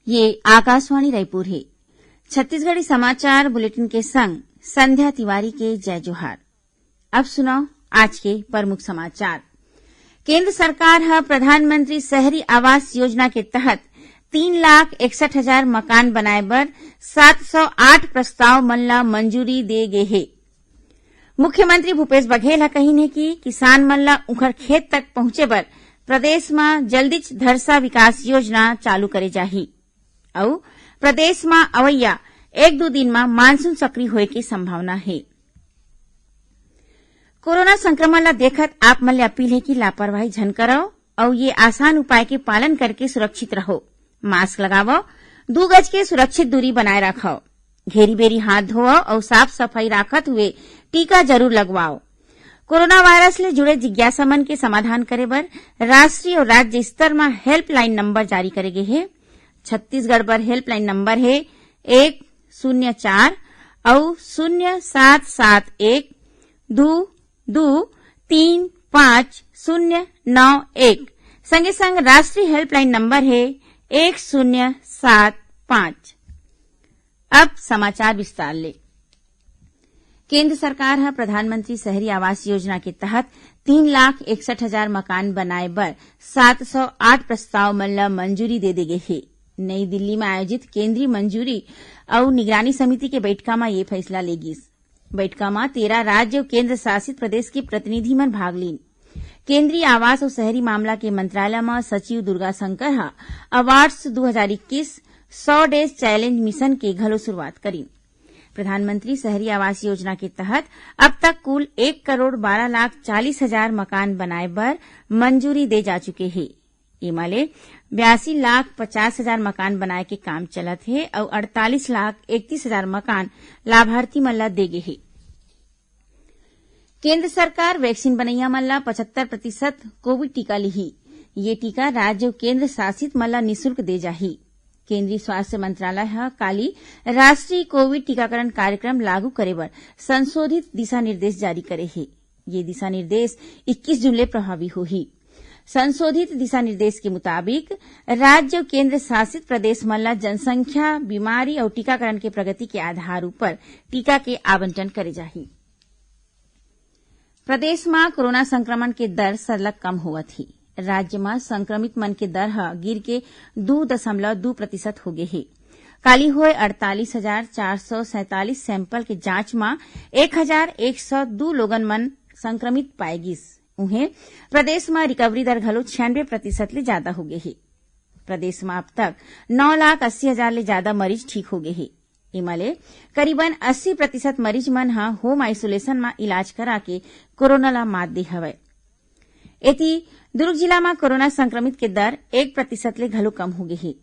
ये आकाशवाणी रायपुर है। छत्तीसगढ़ी समाचार बुलेटिन के संग संध्या तिवारी के जय जोहार। अब सुनाओ आज के प्रमुख समाचार। केंद्र सरकार है प्रधानमंत्री शहरी आवास योजना के तहत 3,61,000 मकान बनाए बर 708 प्रस्ताव मन ला मंजूरी दे गे हे। मुख्यमंत्री भूपेश बघेल ह कहिन हे कि किसान मन ला उखर खेत तक पहुंचे बर प्रदेश में जल्दीच धरसा विकास योजना चालू करे जाही अउ प्रदेश में अवैया 1-2 दिन में मानसून सक्रिय होए की संभावना है। कोरोना संक्रमण ला देखत आप मन ले अपील है कि लापरवाही झन करो और ये आसान उपाय के पालन करके सुरक्षित रहो। मास्क लगावो, 2 गज के सुरक्षित दूरी बनाए रखो, घेरी बेरी हाथ धोओ और साफ सफाई राखत हुए टीका जरूर लगवाओ। कोरोना वायरस ले जुड़े जिज्ञासा मन के समाधान करे बर राष्ट्रीय और राज्य स्तर में हेल्पलाइन नंबर जारी करे गे हे। छत्तीसगढ़ पर हेल्पलाइन नंबर है 104 और 0712235091 संगे संग राष्ट्रीय हेल्पलाइन नंबर है 1075। अब समाचार विस्तार ले। केंद्र सरकार है प्रधानमंत्री शहरी आवास योजना के तहत 3,61,000 मकान बनाए बर 708 प्रस्ताव मन ला मंजूरी दे गे हे। नई दिल्ली में आयोजित केंद्रीय मंजूरी और निगरानी समिति के बैठका में ये फैसला ले गिस। बैठका में 13 राज्य और केंद्र शासित प्रदेश के प्रतिनिधि मन भाग लीन। केंद्रीय आवास और शहरी मामला के मंत्रालय में सचिव दुर्गा शंकर हा अवार्ड्स 2021 100 डेज चैलेंज मिशन के घलो शुरुआत करी। प्रधानमंत्री शहरी आवास योजना के तहत अब तक कुल 1,12,40,000 मकान बनाए बर मंजूरी दे जा चुके हैं। इमाले 82,50,000 मकान बनाए के काम चलत है और 48,31,000 मकान लाभार्थी मन ला दे गे हे। केंद्र सरकार वैक्सीन बनैया मन ला 75% कोविड टीका लिही। ये टीका राज्य और केंद्र शासित मन ला निःशुल्क दे जाही। केंद्रीय स्वास्थ्य मंत्रालय ह काली राष्ट्रीय कोविड टीकाकरण कार्यक्रम लागू करे बर संशोधित दिशा निर्देश जारी करे हे। ये दिशा निर्देश 21 जून ले प्रभावी होही। संशोधित दिशा निर्देश के मुताबिक राज्य और केंद्र शासित प्रदेश मन ला जनसंख्या, बीमारी और टीकाकरण के प्रगति के आधार पर टीका के आवंटन करे जाही। प्रदेश में कोरोना संक्रमण के दर सरलग कम होवत ही। राज्य में संक्रमित मन के दर ह गिर के 2.2% हो गए हे। काली होए 48,447 सैंपल के जांच में 1,102 लोगन मन संक्रमित पाए गिस। उन्हें प्रदेश में रिकवरी दर घलो 96% ले ज्यादा हो गए हे। प्रदेश में अब तक 9,80,000 ले ज्यादा मरीज ठीक हो गए हे। इमले करीबन 80% मरीज मन ह होम आइसोलेशन में इलाज करा के कोरोना ला मात दे हवय। एती दुर्ग जिला में कोरोना संक्रमित के दर 1% ले घलो कम हो गए हे।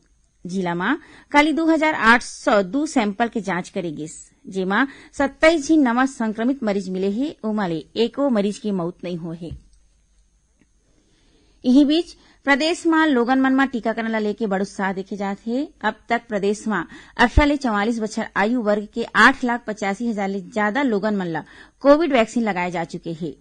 जिला में काली 2,802 सैंपल के जांच करे गिस, जेमा 27 झी नवा संक्रमित मरीज मिले हे। ओमाले एको मरीज की मौत नहीं हुए हे। इही बीच प्रदेश में लोगन मन में टीकाकरण ला लेके बड़ उत्साह देखे जात हे। अब तक प्रदेश में 18 ले 44 बछर आयु वर्ग के 8,85,000 ले ज्यादा लोगन मन ला कोविड वैक्सीन लगाए जा चुके हैं।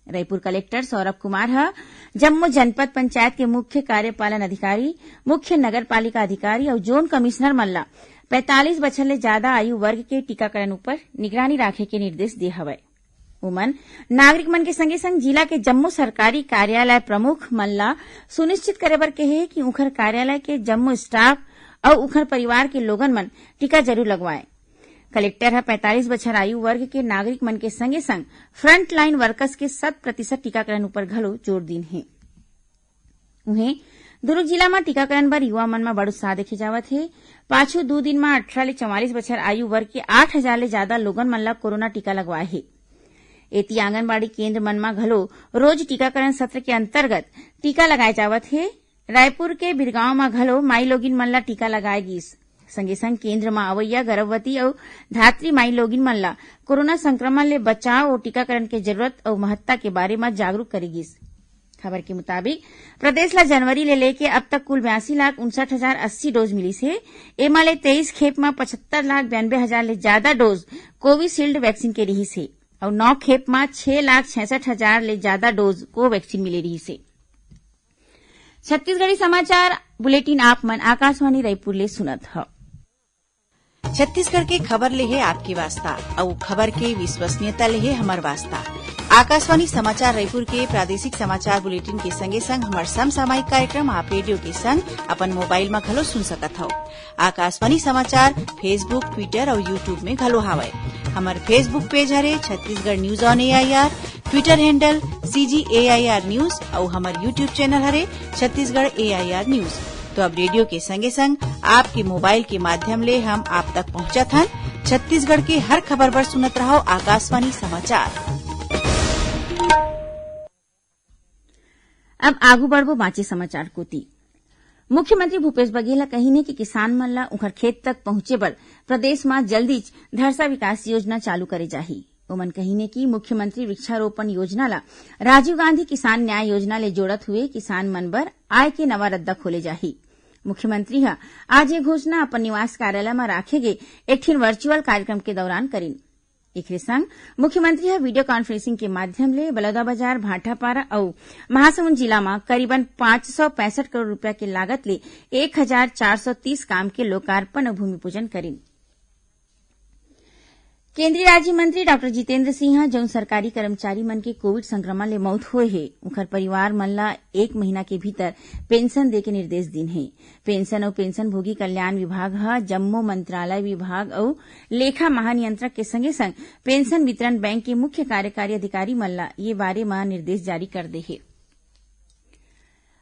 रायपुर कलेक्टर सौरभ कुमार ह जम्मू जनपद पंचायत के मुख्य कार्यपालन अधिकारी, मुख्य नगर पालिका अधिकारी और जोन कमिश्नर मन ला 45 बछर ले ज्यादा आयु वर्ग के टीकाकरण ऊपर निगरानी राखे के निर्देश दे हवय। उमन नागरिक मन के संगे संग जिला के जम्मू सरकारी कार्यालय प्रमुख मन ला सुनिश्चित करे बर कहे कि उखर कार्यालय के जम्मू स्टाफ और उखर परिवार के लोगन मन टीका जरूर लगवाए। कलेक्टर है 45 बछर आयु वर्ग के नागरिक मन के संगे संग फ्रंट लाइन वर्कर्स के 100% टीकाकरण ऊपर घलो जोर दिन है। उन्हें दुर्ग जिला में टीकाकरण बर युवा मन में बड़ उत्साह देखे जावत है। पाछू 2 दिन में 18 ले 44 बछर आयु वर्ग के 8,000 ले ज्यादा लोगन मन ला कोरोना टीका लगवाए है। एती आंगनबाड़ी केंद्र मन में घलो रोज टीकाकरण सत्र के अंतर्गत टीका लगाए जावत है। रायपुर के बिरगांव में घलो माई लोगिन मन ला टीका लगाए गिस। संगे संग केंद्र में अवैया गर्भवती और धात्री माई लोगिन मन ला कोरोना संक्रमण ले बचाव और टीकाकरण के जरूरत और महत्ता के बारे में जागरूक करेगिस। खबर के मुताबिक प्रदेश ला जनवरी ले लेके अब तक कुल 82,59,080 डोज मिलिस है। एमा ले 23 खेप में 75,92,000 ले ज्यादा डोज कोविशील्ड वैक्सीन के रिहिस है और 9 खेप में 6,66,000 ले ज्यादा डोज कोवैक्सीन मिले रिहिस है। छत्तीसगढ़ी समाचार बुलेटिन आप मन आकाशवाणी रायपुर ले सुनत ह। छत्तीसगढ़ के खबर ले है आपकी वास्ता और खबर के विश्वसनीयता ले है हमर वास्ता। आकाशवाणी समाचार रायपुर के प्रादेशिक समाचार बुलेटिन के संगे संग हमार समसामयिक कार्यक्रम आप रेडियो के संग अपन मोबाइल में घलो सुन सकत हव। आकाशवाणी समाचार फेसबुक, ट्विटर और यूट्यूब में घलो हावय। हमार फेसबुक पेज हरे Chhattisgarh news on AIR, Twitter handle CGAIR news और हमार यूट्यूब चैनल हरे छत्तीसगढ़ AIR न्यूज। तो अब रेडियो के संगे संग आपके मोबाइल के माध्यम ले हम आप तक पहुंचत हन। छत्तीसगढ़ के हर खबर पर सुनत रहो आकाशवाणी समाचार। अब आगू बढ़बो बाँचे समाचार कोती। मुख्यमंत्री भूपेश बघेल कहिने कि किसान मन ला उखर खेत तक पहुंचे बर प्रदेश में जल्दी धरसा विकास योजना चालू करे जाही। ओमन कहिने कि मुख्यमंत्री वृक्षारोपण योजना ला राजीव गांधी किसान न्याय योजना ले जोड़त हुए किसान मन बर आय के नवा रद्दा खोले जाही। मुख्यमंत्री ह आज ये घोषणा अपन निवास कार्यालय में राखे गे एक ठिन वर्चुअल कार्यक्रम के दौरान करीन। एकरे संग मुख्यमंत्री वीडियो कॉन्फ्रेंसिंग के माध्यम ले बलौदाबाजार, भाटापारा और महासमुंद जिला में करीबन 565 करोड़ रुपया के लागत ले 1430 काम के लोकार्पण और भूमि पूजन करीन। केंद्रीय राज्य मंत्री डॉक्टर जितेंद्र सिंह जौन सरकारी कर्मचारी मन के कोविड संक्रमण ले मौत होए हे उखर परिवार मन ला 1 महीना के भीतर पेंशन दे के निर्देश दिन हे। पेंशन और पेंशन भोगी कल्याण विभाग ह जम्मो मंत्रालय विभाग और लेखा महानियंत्रक के संगे संग पेंशन वितरण बैंक के मुख्य कार्यकारी अधिकारी मन ला ये बारे में निर्देश जारी कर दे हे।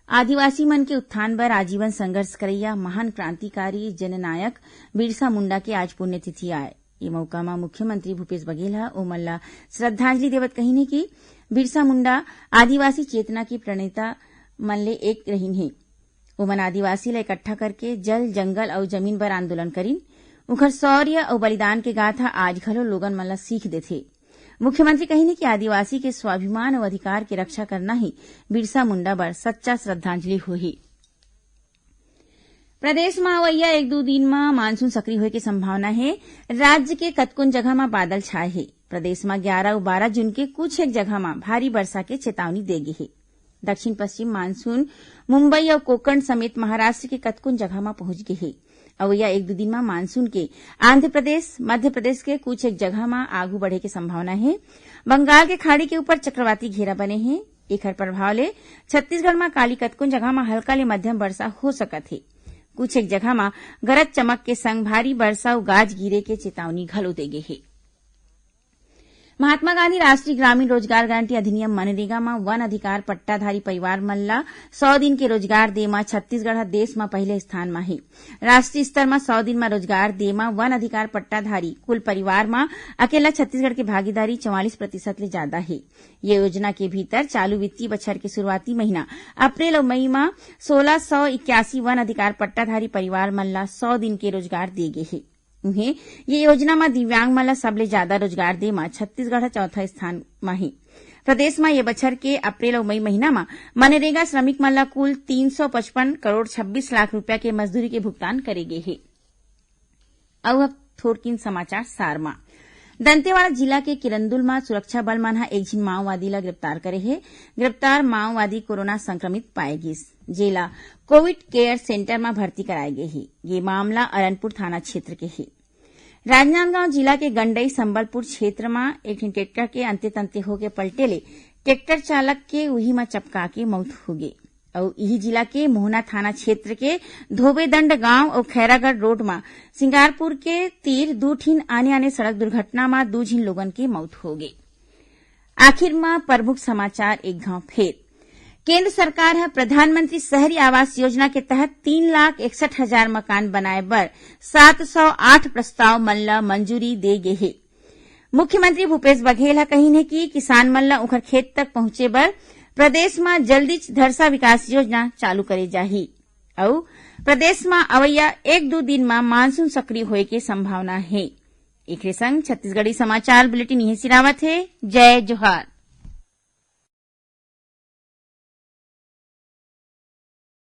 आदिवासी मन के उत्थान बर आजीवन संघर्ष करैया महान क्रांतिकारी जननायक बिरसा मुंडा के आज पुण्यतिथि आए। ये मौका में मुख्यमंत्री भूपेश बघेल ओमन ला श्रद्धांजलि देवत कहिने कि बिरसा मुंडा आदिवासी चेतना की प्रणेता मन ले एक रहीन हे। ओमन आदिवासी ला इकट्ठा करके जल, जंगल और जमीन पर आंदोलन करीन। उखर शौर्य और बलिदान के गाथा आज घलो लोगन मन ला सीख देथे। मुख्यमंत्री कहिने कि आदिवासी के स्वाभिमान और अधिकार के रक्षा करना ही बिरसा मुंडा बर सच्चा श्रद्धांजलि होही। प्रदेश में अवैया 1-2 दिन में मानसून सक्रिय होए के संभावना है। राज्य के कतकुन जगह में बादल छाए हे। प्रदेश में 11 और 12 जून के कुछ एक जगह में भारी वर्षा के चेतावनी दे गे हे। दक्षिण पश्चिम मानसून मुंबई और कोकण समेत महाराष्ट्र के कतकुन जगह में पहुंच गे हे। अवैया 1-2 दिन में मानसून के आंध्र प्रदेश, मध्य प्रदेश के कुछ एक जगह में आगू बढ़े के संभावना है। बंगाल के खाड़ी के ऊपर चक्रवाती घेरा बने हैं। एकर प्रभाव ले छत्तीसगढ़ में काली कतकुन जगह में हल्का ले मध्यम वर्षा हो सकत है। कुछ एक जगह में गरज चमक के संग भारी वर्षा और गाज गिरे के चेतावनी घलो दे गे हे। महात्मा गांधी राष्ट्रीय ग्रामीण रोजगार गारंटी अधिनियम मनरेगा में वन अधिकार पट्टाधारी परिवार मन ला 100 दिन के रोजगार दे में छत्तीसगढ़ देश में पहले स्थान में है। राष्ट्रीय स्तर में 100 दिन में रोजगार दे में वन अधिकार पट्टाधारी कुल परिवार में अकेला छत्तीसगढ़ की भागीदारी 44% ले ज्यादा है। ये योजना के भीतर चालू वित्तीय बछर के शुरुआती महीना अप्रैल और मई में 1681 वन अधिकार पट्टाधारी परिवार मन ला 100 दिन के रोजगार दे गे हे। उन्हें ये योजना में दिव्यांग मन ला सबले ज्यादा रोजगार दे में छत्तीसगढ़ चौथा स्थान में है। प्रदेश में ये बछर के अप्रैल और मई महीना में मनरेगा श्रमिक मन ला कुल 355 करोड़ 26 लाख रुपया के मजदूरी के भुगतान करेगे है। अब थोड़किन समाचार सार में दंतेवाड़ा जिला के किरंदुल में सुरक्षा बल मन एक झिन माओवादी ला गिरफ्तार करे है। गिरफ्तार माओवादी कोरोना संक्रमित पाए गिस। जेला कोविड केयर सेंटर में भर्ती कराए गए है। ये मामला अरनपुर थाना क्षेत्र के है। राजनांदगांव जिला के गंडई संबलपुर क्षेत्र में एक ट्रैक्टर के अंते तंते होके पलटे ले ट्रैक्टर चालक के उही में चपका के मौत हो गई। और यही जिला के मोहना थाना क्षेत्र के धोबेदंड गांव और खैरागढ़ रोड में सिंगारपुर के तीर 2 ठिन आने सड़क दुर्घटना में 2 झिन लोगन के मौत हो गई। आखिर में प्रमुख समाचार एक घाव फेर। केंद्र सरकार है प्रधानमंत्री शहरी आवास योजना के तहत 3,61,000 मकान बनाए बर 708 प्रस्ताव मन ला मंजूरी दे गे हे। मुख्यमंत्री भूपेश बघेल कहिने कि किसान मन ला उखर खेत तक पहुंचे बर प्रदेश में जल्दी धरसा विकास योजना चालू करे जाही। और प्रदेश में अवैया 1-2 दिन में मानसून सक्रिय होए के संभावना है। एकरे संग छत्तीसगढ़ी समाचार बुलेटिन यही सिरावत है। जय जोहार।